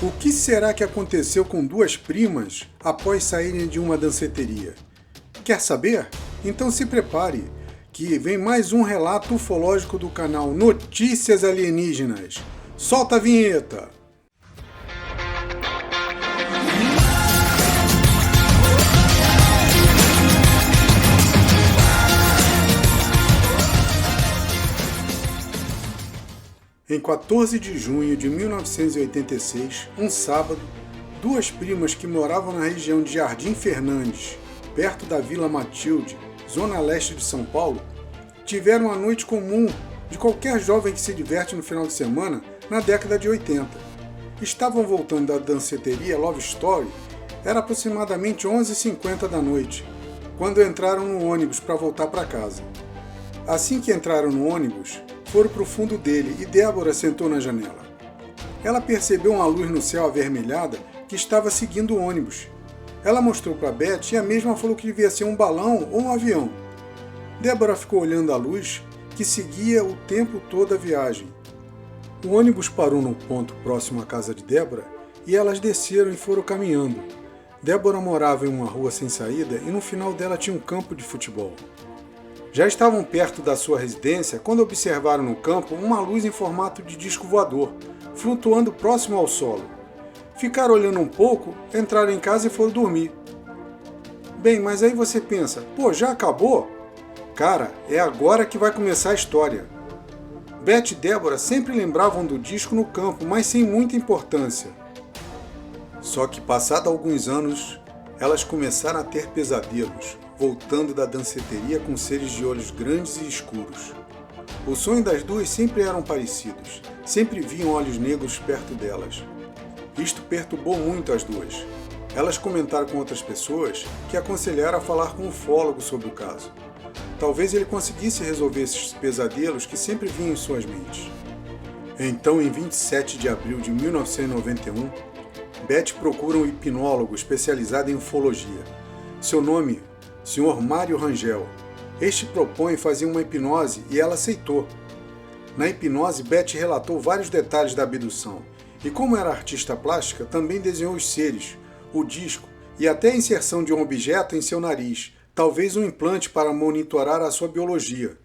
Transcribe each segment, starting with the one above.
O que será que aconteceu com duas primas após saírem de uma danceteria? Quer saber? Então se prepare, que vem mais um relato ufológico do canal Notícias Alienígenas. Solta a vinheta! Em 14 de junho de 1986, um sábado, duas primas que moravam na região de Jardim Fernandes, perto da Vila Matilde, zona leste de São Paulo, tiveram a noite comum de qualquer jovem que se diverte no final de semana na década de 80. Estavam voltando da danceteria Love Story, era aproximadamente 11h50 da noite, quando entraram no ônibus para voltar para casa. Assim que entraram no ônibus, foram para o fundo dele e Débora sentou na janela. Ela percebeu uma luz no céu avermelhada que estava seguindo o ônibus. Ela mostrou para Beth e a mesma falou que devia ser um balão ou um avião. Débora ficou olhando a luz que seguia o tempo todo a viagem. O ônibus parou num ponto próximo à casa de Débora e elas desceram e foram caminhando. Débora morava em uma rua sem saída e no final dela tinha um campo de futebol. Já estavam perto da sua residência quando observaram no campo uma luz em formato de disco voador, flutuando próximo ao solo. Ficaram olhando um pouco, entraram em casa e foram dormir. Bem, mas aí você pensa, pô, já acabou? Cara, é agora que vai começar a história. Beth e Débora sempre lembravam do disco no campo, mas sem muita importância. Só que, passado alguns anos, elas começaram a ter pesadelos, voltando da danceteria com seres de olhos grandes e escuros. O sonho das duas sempre eram parecidos, sempre viam olhos negros perto delas. Isto perturbou muito as duas. Elas comentaram com outras pessoas que aconselharam a falar com um ufólogo sobre o caso. Talvez ele conseguisse resolver esses pesadelos que sempre vinham em suas mentes. Então, em 27 de abril de 1991, Beth procura um hipnólogo especializado em ufologia. Seu nome, Sr. Mário Rangel. Este propõe fazer uma hipnose e ela aceitou. Na hipnose, Beth relatou vários detalhes da abdução. E como era artista plástica, também desenhou os seres, o disco e até a inserção de um objeto em seu nariz, talvez um implante para monitorar a sua biologia.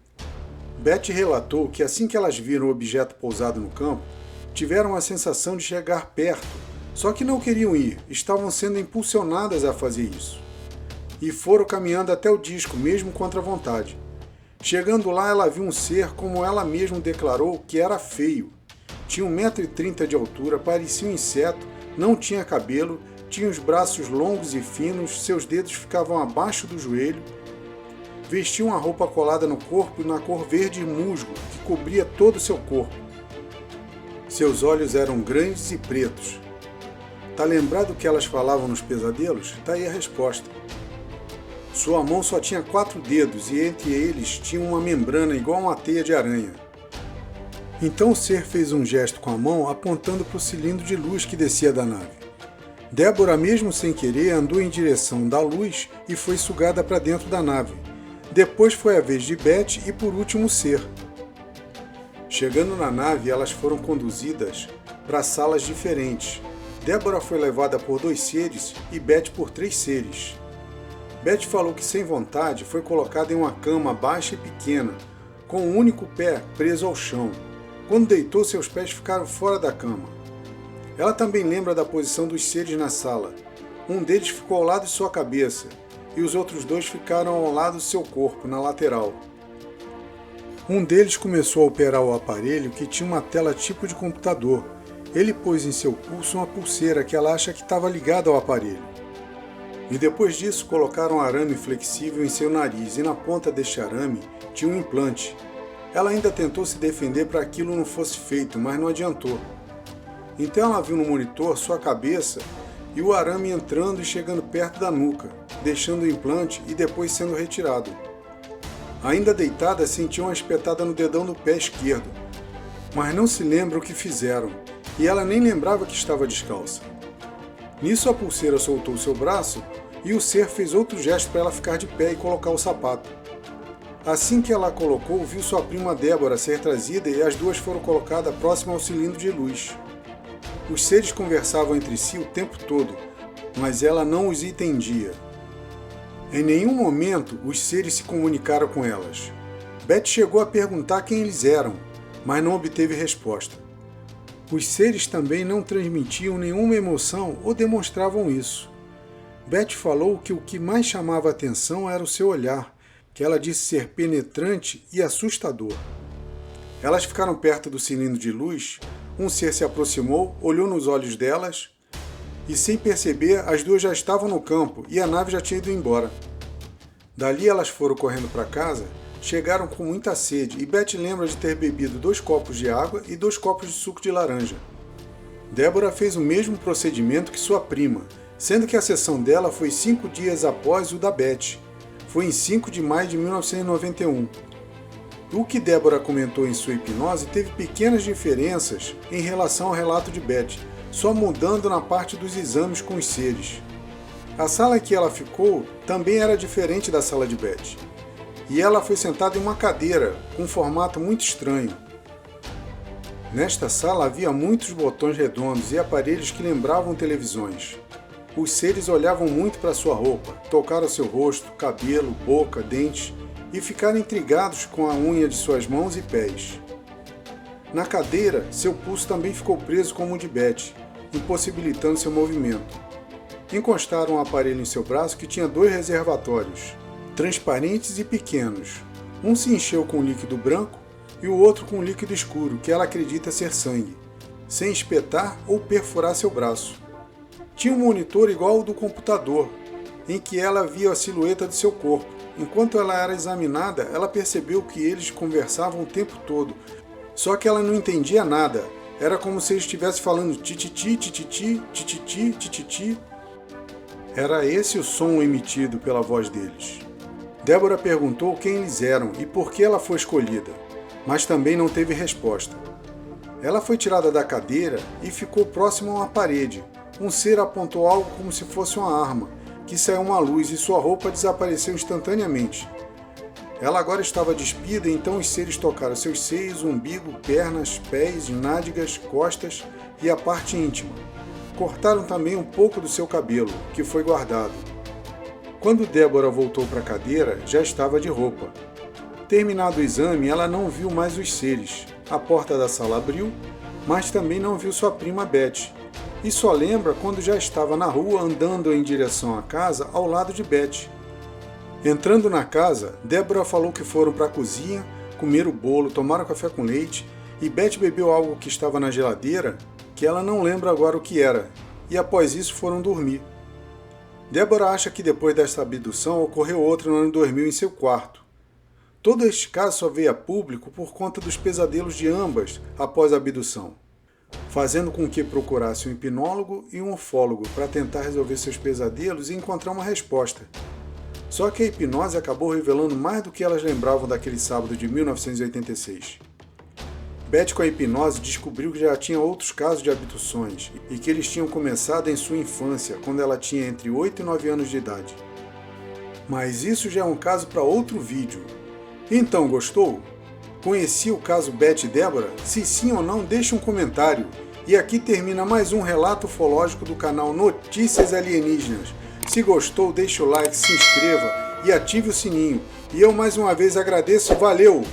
Beth relatou que assim que elas viram o objeto pousado no campo, tiveram a sensação de chegar perto, só que não queriam ir, estavam sendo impulsionadas a fazer isso. E foram caminhando até o disco, mesmo contra a vontade. Chegando lá, ela viu um ser, como ela mesma declarou, que era feio. Tinha 1,30 m de altura, parecia um inseto, não tinha cabelo, tinha os braços longos e finos, seus dedos ficavam abaixo do joelho. Vestia uma roupa colada no corpo na cor verde musgo, que cobria todo o seu corpo. Seus olhos eram grandes e pretos. Tá lembrado o que elas falavam nos pesadelos? Tá aí a resposta. Sua mão só tinha 4 dedos e entre eles tinha uma membrana igual a uma teia de aranha. Então o ser fez um gesto com a mão apontando para o cilindro de luz que descia da nave. Débora, mesmo sem querer, andou em direção da luz e foi sugada para dentro da nave. Depois foi a vez de Beth e por último o ser. Chegando na nave, elas foram conduzidas para salas diferentes. Débora foi levada por 2 seres e Beth por 3 seres. Beth falou que sem vontade foi colocada em uma cama baixa e pequena, com um único pé preso ao chão. Quando deitou, seus pés ficaram fora da cama. Ela também lembra da posição dos seres na sala. Um deles ficou ao lado de sua cabeça, e os outros 2 ficaram ao lado do seu corpo, na lateral. Um deles começou a operar o aparelho que tinha uma tela tipo de computador. Ele pôs em seu pulso uma pulseira que ela acha que estava ligada ao aparelho. E depois disso colocaram um arame flexível em seu nariz e na ponta deste arame tinha um implante. Ela ainda tentou se defender para que aquilo não fosse feito, mas não adiantou. Então ela viu no monitor sua cabeça e o arame entrando e chegando perto da nuca, deixando o implante e depois sendo retirado. Ainda deitada, sentiu uma espetada no dedão do pé esquerdo, mas não se lembra o que fizeram, e ela nem lembrava que estava descalça. Nisso a pulseira soltou seu braço e o ser fez outro gesto para ela ficar de pé e colocar o sapato. Assim que ela a colocou, viu sua prima Débora ser trazida e as duas foram colocadas próximo ao cilindro de luz. Os seres conversavam entre si o tempo todo, mas ela não os entendia. Em nenhum momento os seres se comunicaram com elas. Beth chegou a perguntar quem eles eram, mas não obteve resposta. Os seres também não transmitiam nenhuma emoção ou demonstravam isso. Beth falou que o que mais chamava a atenção era o seu olhar, que ela disse ser penetrante e assustador. Elas ficaram perto do cilindro de luz, um ser se aproximou, olhou nos olhos delas e, sem perceber, as duas já estavam no campo e a nave já tinha ido embora. Dali elas foram correndo para casa, chegaram com muita sede e Beth lembra de ter bebido 2 copos de água e 2 copos de suco de laranja. Débora fez o mesmo procedimento que sua prima, sendo que a sessão dela foi 5 dias após o da Beth. Foi em 5 de maio de 1991. O que Débora comentou em sua hipnose teve pequenas diferenças em relação ao relato de Beth, só mudando na parte dos exames com os seres. A sala em que ela ficou também era diferente da sala de Beth, e ela foi sentada em uma cadeira com um formato muito estranho. Nesta sala havia muitos botões redondos e aparelhos que lembravam televisões. Os seres olhavam muito para sua roupa, tocaram seu rosto, cabelo, boca, dentes e ficaram intrigados com a unha de suas mãos e pés. Na cadeira, seu pulso também ficou preso como o de Beth, impossibilitando seu movimento. Encostaram um aparelho em seu braço que tinha 2 reservatórios, transparentes e pequenos. Um se encheu com líquido branco e o outro com líquido escuro, que ela acredita ser sangue, sem espetar ou perfurar seu braço. Tinha um monitor igual ao do computador, em que ela via a silhueta de seu corpo. Enquanto ela era examinada, ela percebeu que eles conversavam o tempo todo, só que ela não entendia nada. Era como se eles estivessem falando tititi, tititi, tititi, tititi. Era esse o som emitido pela voz deles. Débora perguntou quem eles eram e por que ela foi escolhida, mas também não teve resposta. Ela foi tirada da cadeira e ficou próxima a uma parede. Um ser apontou algo como se fosse uma arma, que saiu uma luz e sua roupa desapareceu instantaneamente. Ela agora estava despida, então os seres tocaram seus seios, umbigo, pernas, pés, nádegas, costas e a parte íntima. Cortaram também um pouco do seu cabelo, que foi guardado. Quando Débora voltou para a cadeira, já estava de roupa. Terminado o exame, ela não viu mais os seres. A porta da sala abriu, mas também não viu sua prima Beth. E só lembra quando já estava na rua andando em direção à casa ao lado de Beth. Entrando na casa, Débora falou que foram para a cozinha, comeram o bolo, tomaram café com leite e Beth bebeu algo que estava na geladeira, que ela não lembra agora o que era, e após isso foram dormir. Débora acha que depois desta abdução ocorreu outra onde dormiu em seu quarto. Todo este caso só veio a público por conta dos pesadelos de ambas após a abdução, fazendo com que procurasse um hipnólogo e um ufólogo para tentar resolver seus pesadelos e encontrar uma resposta. Só que a hipnose acabou revelando mais do que elas lembravam daquele sábado de 1986. Beth, com a hipnose, descobriu que já tinha outros casos de abduções e que eles tinham começado em sua infância, quando ela tinha entre 8 e 9 anos de idade. Mas isso já é um caso para outro vídeo. Então, gostou? Conhecia o caso Beth e Débora? Se sim ou não, deixe um comentário. E aqui termina mais um relato ufológico do canal Notícias Alienígenas. Se gostou, deixe o like, se inscreva e ative o sininho. E eu mais uma vez agradeço, valeu!